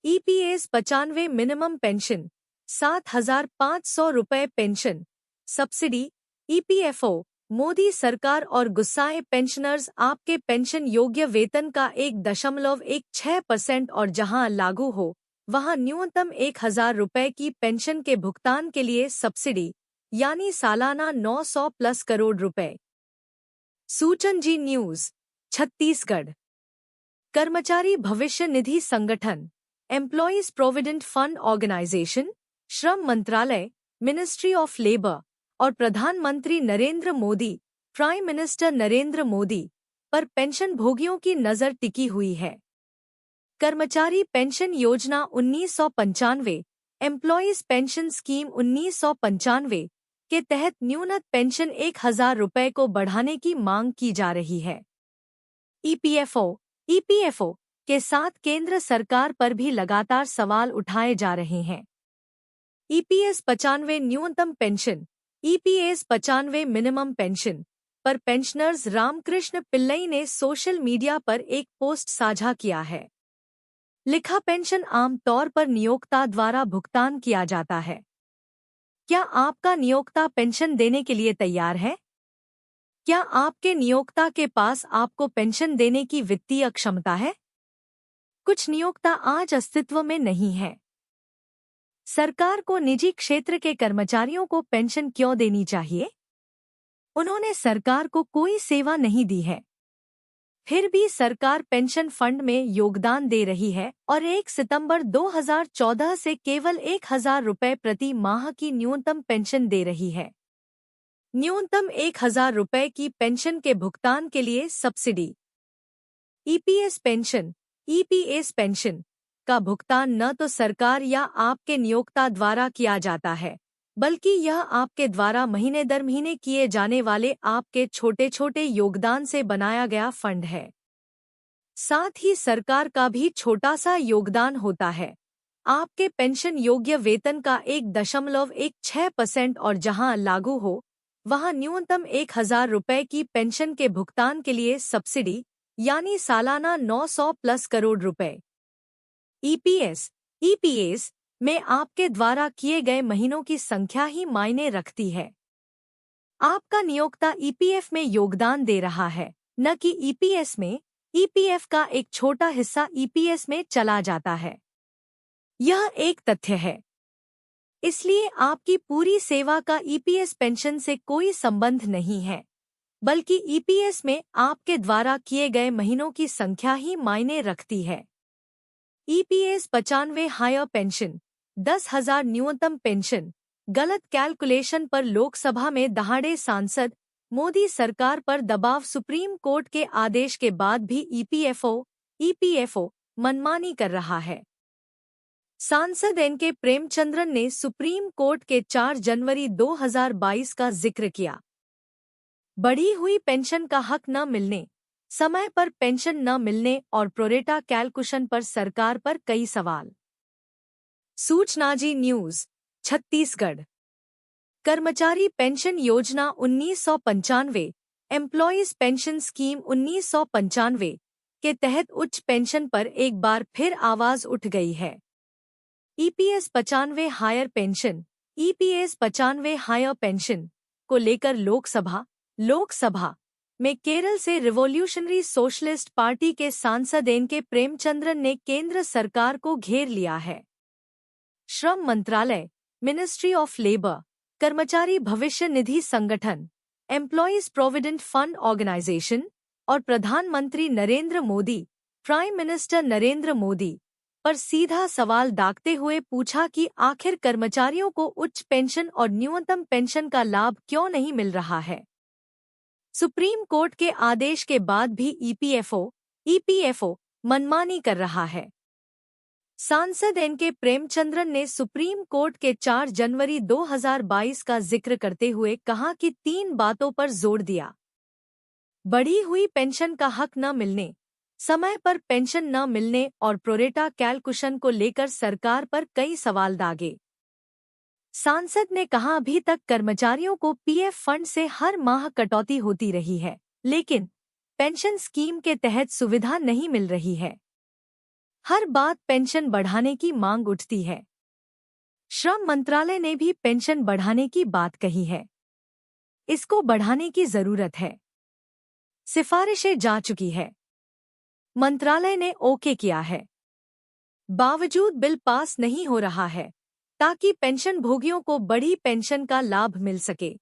EPS 95 minimum pension, 7,500 रुपये pension subsidy, EPFO, Modi सरकार और गुस्साए पेंशनर्स आपके पेंशन योग्य वेतन का 1.16% और जहां लागू हो वहां न्यूनतम 1,000 रुपये की पेंशन के भुगतान के लिए सब्सिडी यानी सालाना 900+ करोड़ रुपए। सूचन जी न्यूज, छत्तीसगढ़। कर्मचारी भविष्य निधि संगठन, एम्प्लॉयज प्रोविडेंट फंड ऑर्गेनाइजेशन, श्रम मंत्रालय, मिनिस्ट्री ऑफ लेबर और प्रधानमंत्री नरेंद्र मोदी, प्राइम मिनिस्टर नरेंद्र मोदी पर पेंशन भोगियों की नजर टिकी हुई है। कर्मचारी पेंशन योजना 1995, एम्प्लॉयज पेंशन स्कीम 1995 के तहत न्यूनतम पेंशन 1,000 रुपये को बढ़ाने की मांग की जा रही है। ईपीएफओ के साथ केंद्र सरकार पर भी लगातार सवाल उठाए जा रहे हैं। ईपीएस 95 न्यूनतम पेंशन, ईपीएस 95 मिनिमम पेंशन पर पेंशनर्स रामकृष्ण पिल्लई ने सोशल मीडिया पर एक पोस्ट साझा किया है। लिखा, पेंशन आम तौर पर नियोक्ता द्वारा भुगतान किया जाता है। क्या आपका नियोक्ता पेंशन देने के लिए तैयार है? क्या आपके नियोक्ता के पास आपको पेंशन देने की वित्तीय क्षमता है? कुछ नियोक्ता आज अस्तित्व में नहीं है। सरकार को निजी क्षेत्र के कर्मचारियों को पेंशन क्यों देनी चाहिए? उन्होंने सरकार को कोई सेवा नहीं दी है। फिर भी सरकार पेंशन फंड में योगदान दे रही है और 1 सितंबर 2014 से केवल 1,000 रुपये प्रति माह की न्यूनतम पेंशन दे रही है। न्यूनतम 1,000 रुपये की पेंशन के भुगतान के लिए सब्सिडी। ईपीएस पेंशन का भुगतान न तो सरकार या आपके नियोक्ता द्वारा किया जाता है, बल्कि यह आपके द्वारा महीने दर महीने किए जाने वाले आपके छोटे छोटे योगदान से बनाया गया फंड है। साथ ही सरकार का भी छोटा सा योगदान होता है। आपके पेंशन योग्य वेतन का 1.16% और जहां लागू हो वहां न्यूनतम 1,000 रुपये की पेंशन के भुगतान के लिए सब्सिडी यानी सालाना 900+ करोड़ रुपए। ईपीएस में आपके द्वारा किए गए महीनों की संख्या ही मायने रखती है। आपका नियोक्ता ईपीएफ में योगदान दे रहा है, न कि ईपीएस में। ईपीएफ का एक छोटा हिस्सा ईपीएस में चला जाता है। यह एक तथ्य है। इसलिए आपकी पूरी सेवा का ईपीएस पेंशन से कोई संबंध नहीं है, बल्कि ईपीएस में आपके द्वारा किए गए महीनों की संख्या ही मायने रखती है। ईपीएस 95 हायर पेंशन, 10,000 न्यूनतम पेंशन, गलत कैलकुलेशन पर लोकसभा में दहाड़े सांसद, मोदी सरकार पर दबाव। सुप्रीम कोर्ट के आदेश के बाद भी ईपीएफओ मनमानी कर रहा है। सांसद एनके प्रेमचंद्रन ने सुप्रीम कोर्ट के 4 जनवरी 2022 का जिक्र किया। बढ़ी हुई पेंशन का हक न मिलने, समय पर पेंशन न मिलने और प्रोरेटा कैलकुलेशन पर सरकार पर कई सवाल। सूचना जी न्यूज, छत्तीसगढ़। कर्मचारी पेंशन योजना 1995, एम्प्लॉयज पेंशन स्कीम 1995 के तहत उच्च पेंशन पर एक बार फिर आवाज उठ गई है। EPS 95 higher pension, EPS 95 higher pension को लेकर लोकसभा में केरल से रिवॉल्यूशनरी सोशलिस्ट पार्टी के सांसद एनके प्रेमचंद्रन ने केंद्र सरकार को घेर लिया है। श्रम मंत्रालय, मिनिस्ट्री ऑफ लेबर, कर्मचारी भविष्य निधि संगठन, एम्प्लॉयज प्रोविडेंट फंड ऑर्गेनाइजेशन और प्रधानमंत्री नरेंद्र मोदी, प्राइम मिनिस्टर नरेंद्र मोदी पर सीधा सवाल दागते हुए पूछा कि आखिर कर्मचारियों को उच्च पेंशन और न्यूनतम पेंशन का लाभ क्यों नहीं मिल रहा है। सुप्रीम कोर्ट के आदेश के बाद भी ईपीएफओ मनमानी कर रहा है। सांसद एनके प्रेमचंद्रन ने सुप्रीम कोर्ट के 4 जनवरी 2022 का जिक्र करते हुए कहा कि 3 बातों पर जोर दिया। बढ़ी हुई पेंशन का हक न मिलने, समय पर पेंशन न मिलने और प्रोरेटा कैलकुलेशन को लेकर सरकार पर कई सवाल दागे। सांसद ने कहा, अभी तक कर्मचारियों को पीएफ फंड से हर माह कटौती होती रही है, लेकिन पेंशन स्कीम के तहत सुविधा नहीं मिल रही है। हर बात पेंशन बढ़ाने की मांग उठती है। श्रम मंत्रालय ने भी पेंशन बढ़ाने की बात कही है। इसको बढ़ाने की जरूरत है। सिफारिशें जा चुकी है। मंत्रालय ने ओके किया है। बावजूद बिल पास नहीं हो रहा है ताकि पेंशन भोगियों को बड़ी पेंशन का लाभ मिल सके।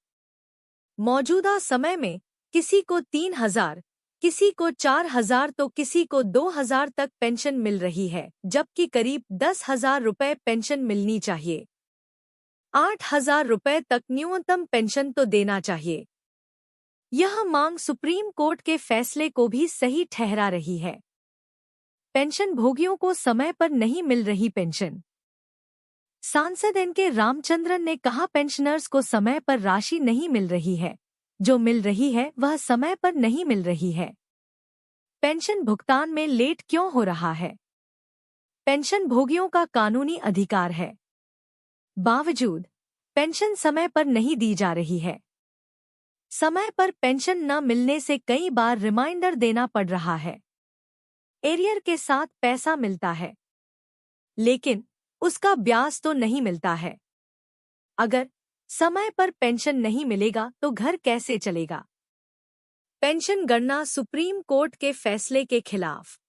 मौजूदा समय में किसी को 3,000, किसी को 4,000 तो किसी को 2,000 तक पेंशन मिल रही है, जबकि करीब 10,000 रुपये पेंशन मिलनी चाहिए। 8,000 रुपये तक न्यूनतम पेंशन तो देना चाहिए। यह मांग सुप्रीम कोर्ट के फैसले को भी सही ठहरा रही है। पेंशन भोगियों को समय पर नहीं मिल रही पेंशन। सांसद एन.के. रामचंद्रन ने कहा, पेंशनर्स को समय पर राशि नहीं मिल रही है, जो मिल रही है वह समय पर नहीं मिल रही है। पेंशन भुगतान में लेट क्यों हो रहा है? पेंशन भोगियों का कानूनी अधिकार है, बावजूद पेंशन समय पर नहीं दी जा रही है। समय पर पेंशन न मिलने से कई बार रिमाइंडर देना पड़ रहा है। एरियर के साथ पैसा मिलता है, लेकिन उसका ब्याज तो नहीं मिलता है। अगर समय पर पेंशन नहीं मिलेगा तो घर कैसे चलेगा? पेंशन गणना सुप्रीम कोर्ट के फैसले के खिलाफ।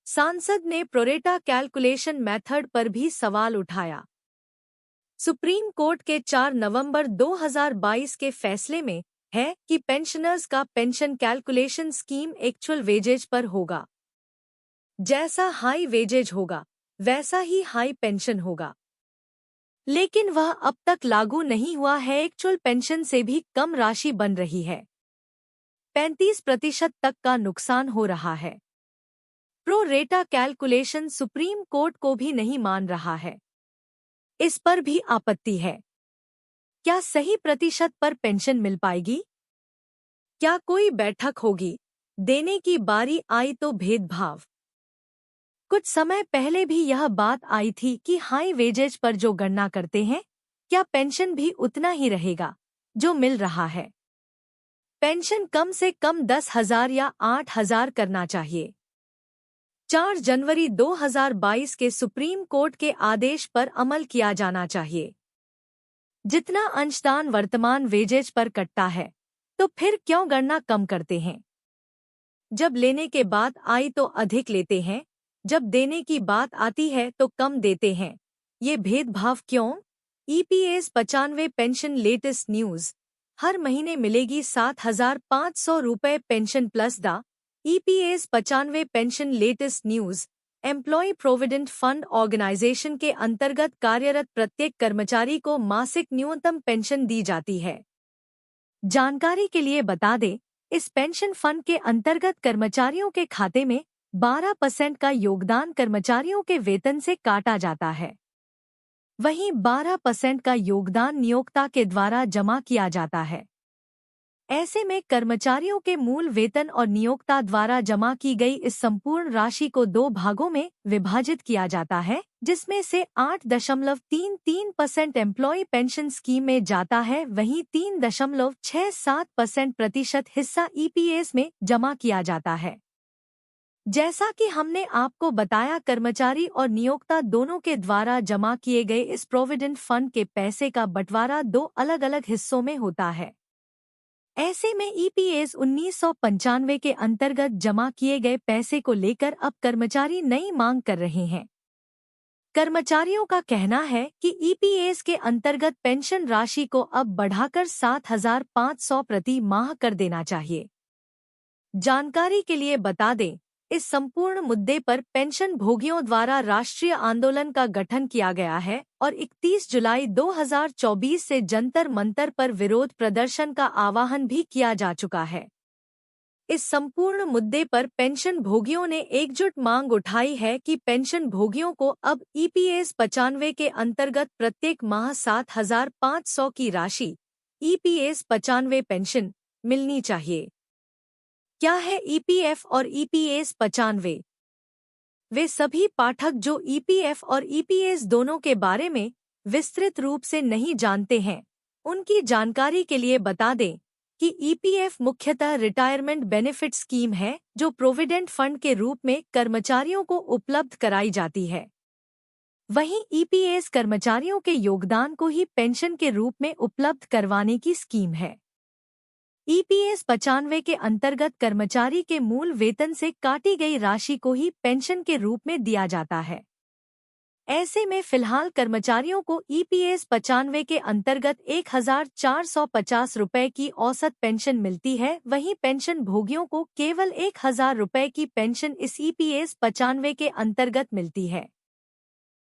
सांसद ने प्रोरेटा कैलकुलेशन मेथड पर भी सवाल उठाया। सुप्रीम कोर्ट के 4 नवंबर 2022 के फैसले में है कि पेंशनर्स का pension calculation scheme actual wages पर होगा। जैसा हाई वेजेज होगा वैसा ही हाई पेंशन होगा, लेकिन वह अब तक लागू नहीं हुआ है। एक्चुअल पेंशन से भी कम राशि बन रही है। 35% तक का नुकसान हो रहा है। प्रो रेटा कैलकुलेशन सुप्रीम कोर्ट को भी नहीं मान रहा है। इस पर भी आपत्ति है। क्या सही प्रतिशत पर पेंशन मिल पाएगी? क्या कोई बैठक होगी? देने की बारी आई तो भेदभाव। कुछ समय पहले भी यह बात आई थी कि हाई वेजेज पर जो गणना करते हैं, क्या पेंशन भी उतना ही रहेगा जो मिल रहा है? पेंशन कम से कम 10,000 या 8,000 करना चाहिए। 4 जनवरी 2022 के सुप्रीम कोर्ट के आदेश पर अमल किया जाना चाहिए। जितना अंशदान वर्तमान वेजेज पर कटता है, तो फिर क्यों गणना कम करते हैं? जब लेने के बाद आई तो अधिक लेते हैं, जब देने की बात आती है तो कम देते हैं। ये भेदभाव क्यों? EPS 95 pension latest news. हर महीने मिलेगी 7,500 रुपये pension plus the EPS 95 pension latest news. Employ provident fund organisation के अंतर्गत कार्यरत प्रत्येक कर्मचारी को मासिक न्यूनतम पेंशन दी जाती है। जानकारी के लिए बता दें, इस पेंशन फंड के अंतर्गत कर्मचारियों के खाते में 12% का योगदान कर्मचारियों के वेतन से काटा जाता है। वहीं 12% का योगदान नियोक्ता के द्वारा जमा किया जाता है। ऐसे में कर्मचारियों के मूल वेतन और नियोक्ता द्वारा जमा की गई इस संपूर्ण राशि को 2 भागों में विभाजित किया जाता है, जिसमें से 8.33% एम्प्लॉय पेंशन स्कीम में जाता है, वहीं 3.67% हिस्सा EPS में जमा किया जाता है। जैसा कि हमने आपको बताया, कर्मचारी और नियोक्ता दोनों के द्वारा जमा किए गए इस प्रोविडेंट फंड के पैसे का बंटवारा 2 अलग-अलग हिस्सों में होता है। ऐसे में EPS 1995 के अंतर्गत जमा किए गए पैसे को लेकर अब कर्मचारी नई मांग कर रहे हैं। कर्मचारियों का कहना है कि EPS के अंतर्गत पेंशन राशि को अब बढ़ाकर 7,500 प्रति माह कर देना चाहिए। जानकारी के लिए बता दें, इस संपूर्ण मुद्दे पर पेंशन भोगियों द्वारा राष्ट्रीय आंदोलन का गठन किया गया है और 31 जुलाई 2024 से जंतर मंतर पर विरोध प्रदर्शन का आह्वान भी किया जा चुका है। इस संपूर्ण मुद्दे पर पेंशन भोगियों ने एकजुट मांग उठाई है कि पेंशन भोगियों को अब EPS 95 के अंतर्गत प्रत्येक माह 7,500 की राशि EPS 95 पेंशन मिलनी चाहिए। क्या है EPF और EPS 95? वे सभी पाठक जो EPF और EPS दोनों के बारे में विस्तृत रूप से नहीं जानते हैं, उनकी जानकारी के लिए बता दें, कि ईपीएफ मुख्यतः रिटायरमेंट बेनिफिट स्कीम है जो प्रोविडेंट फंड के रूप में कर्मचारियों को उपलब्ध कराई जाती है। वहीं ईपीएस कर्मचारियों के योगदान को ही पेंशन के रूप में उपलब्ध करवाने की स्कीम है। ईपीएस 95 के अंतर्गत कर्मचारी के मूल वेतन से काटी गई राशि को ही पेंशन के रूप में दिया जाता है। ऐसे में फिलहाल कर्मचारियों को ईपीएस 95 के अंतर्गत 1,450 रुपये की औसत पेंशन मिलती है। वहीं पेंशन भोगियों को केवल 1,000 रुपये की पेंशन इस ईपीएस 95 के अंतर्गत मिलती है।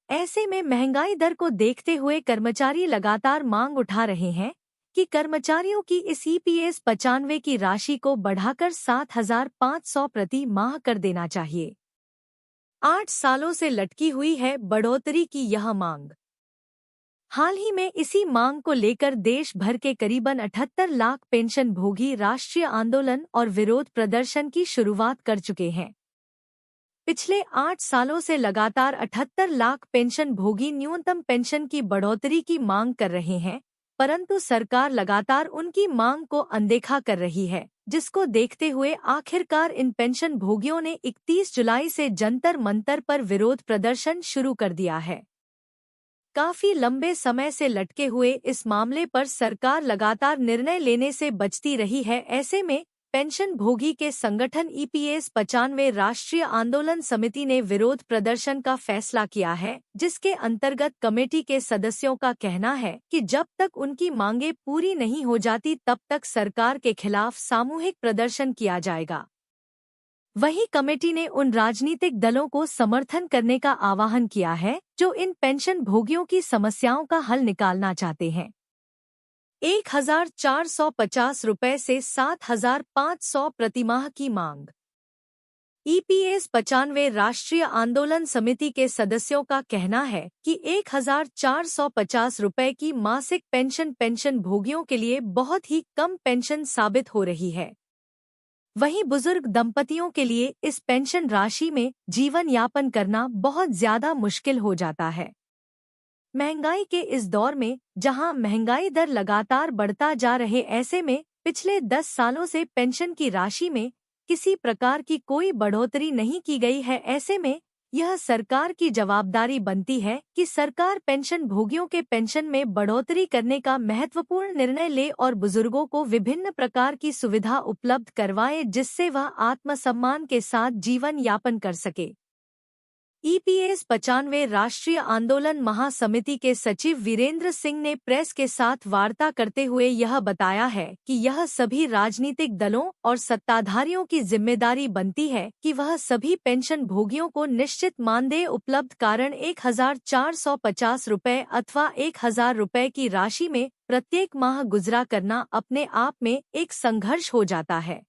ऐसे में महंगाई दर को देखते हुए कर्मचारी लगातार मांग उठा रहे हैं कि कर्मचारियों की इस ईपीएस 95 की राशि को बढ़ाकर 7,500 प्रति माह कर देना चाहिए। 8 सालों से लटकी हुई है बढ़ोतरी की यह मांग। हाल ही में इसी मांग को लेकर देश भर के करीबन 78 लाख पेंशन भोगी राष्ट्रीय आंदोलन और विरोध प्रदर्शन की शुरुआत कर चुके हैं। पिछले 8 सालों से लगातार 78 लाख पेंशन भोगी न्यूनतम पेंशन की बढ़ोतरी की मांग कर रहे हैं, परंतु सरकार लगातार उनकी मांग को अनदेखा कर रही है, जिसको देखते हुए आखिरकार इन पेंशन भोगियों ने 31 जुलाई से जंतर मंतर पर विरोध प्रदर्शन शुरू कर दिया है। काफी लंबे समय से लटके हुए इस मामले पर सरकार लगातार निर्णय लेने से बचती रही है। ऐसे में पेंशन भोगी के संगठन ईपीएस 95 राष्ट्रीय आंदोलन समिति ने विरोध प्रदर्शन का फैसला किया है, जिसके अंतर्गत कमेटी के सदस्यों का कहना है कि जब तक उनकी मांगें पूरी नहीं हो जाती तब तक सरकार के खिलाफ सामूहिक प्रदर्शन किया जाएगा। वहीं कमेटी ने उन राजनीतिक दलों को समर्थन करने का आह्वान किया है जो इन पेंशन भोगियों की समस्याओं का हल निकालना चाहते हैं। 1,450 रुपये से 7,500 प्रतिमाह की मांग। ईपीएस 95 राष्ट्रीय आंदोलन समिति के सदस्यों का कहना है कि 1,450 रुपये की मासिक पेंशन भोगियों के लिए बहुत ही कम पेंशन साबित हो रही है। वहीं बुजुर्ग दंपतियों के लिए इस पेंशन राशि में जीवन यापन करना बहुत ज्यादा मुश्किल हो जाता है। महंगाई के इस दौर में जहां महंगाई दर लगातार बढ़ता जा रहे, ऐसे में पिछले 10 सालों से पेंशन की राशि में किसी प्रकार की कोई बढ़ोतरी नहीं की गई है। ऐसे में यह सरकार की जवाबदारी बनती है कि सरकार पेंशन भोगियों के पेंशन में बढ़ोतरी करने का महत्वपूर्ण निर्णय ले और बुजुर्गों को विभिन्न प्रकार की सुविधा उपलब्ध करवाए, जिससे वह आत्मसम्मान के साथ जीवन यापन कर सके। ईपीएस 95 राष्ट्रीय आंदोलन महासमिति के सचिव वीरेंद्र सिंह ने प्रेस के साथ वार्ता करते हुए यह बताया है कि यह सभी राजनीतिक दलों और सत्ताधारियों की जिम्मेदारी बनती है कि वह सभी पेंशन भोगियों को निश्चित मानदेय उपलब्ध कारण 1,450 रुपये अथवा 1,000 रुपये की राशि में प्रत्येक माह गुजरा करना अपने आप में एक संघर्ष हो जाता है।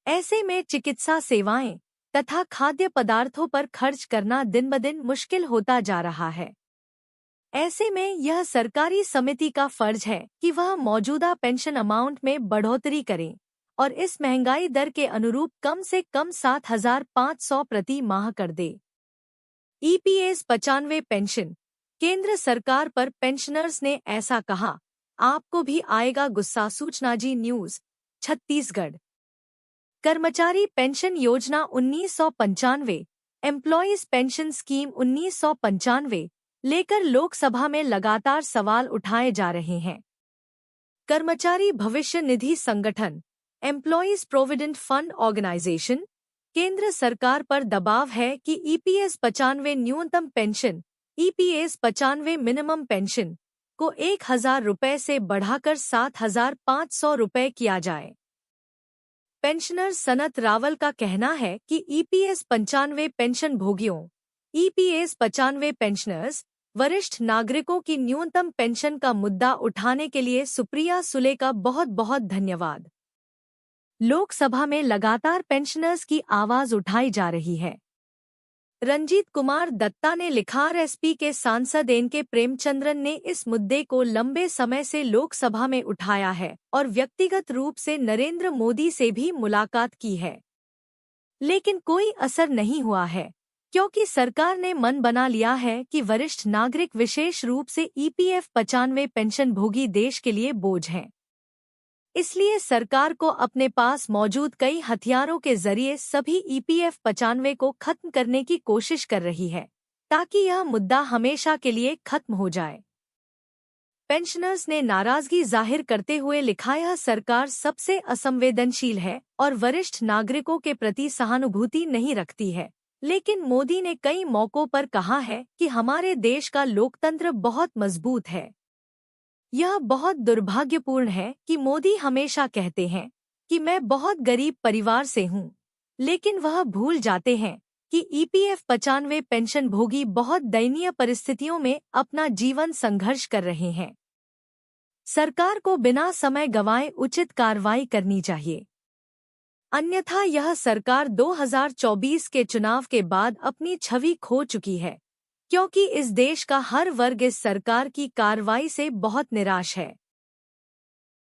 ऐसे में चिकित्सा सेवाएं तथा खाद्य पदार्थों पर खर्च करना दिन ब दिन मुश्किल होता जा रहा है। ऐसे में यह सरकारी समिति का फर्ज है कि वह मौजूदा पेंशन अमाउंट में बढ़ोतरी करे और इस महंगाई दर के अनुरूप कम से कम 7,500 प्रति माह कर दे। EPS 95 pension. केंद्र सरकार पर पेंशनर्स ने ऐसा कहा, आपको भी आएगा गुस्सा। सूचना जी न्यूज छत्तीसगढ़। कर्मचारी पेंशन योजना 1995, एम्प्लॉयज पेंशन स्कीम 1995 लेकर लोकसभा में लगातार सवाल उठाए जा रहे हैं। कर्मचारी भविष्य निधि संगठन, एम्प्लॉयज प्रोविडेंट फंड ऑर्गेनाइजेशन, केंद्र सरकार पर दबाव है कि ईपीएस 95 न्यूनतम पेंशन, ईपीएस 95 मिनिमम पेंशन को 1,000 रुपये से बढ़ाकर 7,500 रुपये किया जाए। पेंशनर सनत रावल का कहना है कि ईपीएस 95 पेंशन भोगियों, ईपीएस 95 पेंशनर्स, वरिष्ठ नागरिकों की न्यूनतम पेंशन का मुद्दा उठाने के लिए सुप्रिया सुले का बहुत बहुत धन्यवाद। लोकसभा में लगातार पेंशनर्स की आवाज उठाई जा रही है। रंजीत कुमार दत्ता ने लिखा, आरएसपी के सांसद एन.के. प्रेमचंद्रन ने इस मुद्दे को लंबे समय से लोकसभा में उठाया है और व्यक्तिगत रूप से नरेंद्र मोदी से भी मुलाकात की है, लेकिन कोई असर नहीं हुआ है क्योंकि सरकार ने मन बना लिया है कि वरिष्ठ नागरिक विशेष रूप से ईपीएफ 95 पेंशन भोगी देश के लिए बोझ हैं। इसलिए सरकार को अपने पास मौजूद कई हथियारों के जरिए सभी ईपीएफ 95 को खत्म करने की कोशिश कर रही है, ताकि यह मुद्दा हमेशा के लिए खत्म हो जाए। पेंशनर्स ने नाराजगी जाहिर करते हुए लिखा, यह सरकार सबसे असंवेदनशील है और वरिष्ठ नागरिकों के प्रति सहानुभूति नहीं रखती है। लेकिन मोदी ने कई मौकों पर कहा है कि हमारे देश का लोकतंत्र बहुत मजबूत है। यह बहुत दुर्भाग्यपूर्ण है कि मोदी हमेशा कहते हैं कि मैं बहुत गरीब परिवार से हूँ, लेकिन वह भूल जाते हैं कि ईपीएफ 95 पेंशन भोगी बहुत दयनीय परिस्थितियों में अपना जीवन संघर्ष कर रहे हैं। सरकार को बिना समय गंवाए उचित कार्रवाई करनी चाहिए, अन्यथा यह सरकार 2024 के चुनाव के बाद अपनी छवि खो चुकी है, क्योंकि इस देश का हर वर्ग इस सरकार की कार्रवाई से बहुत निराश है।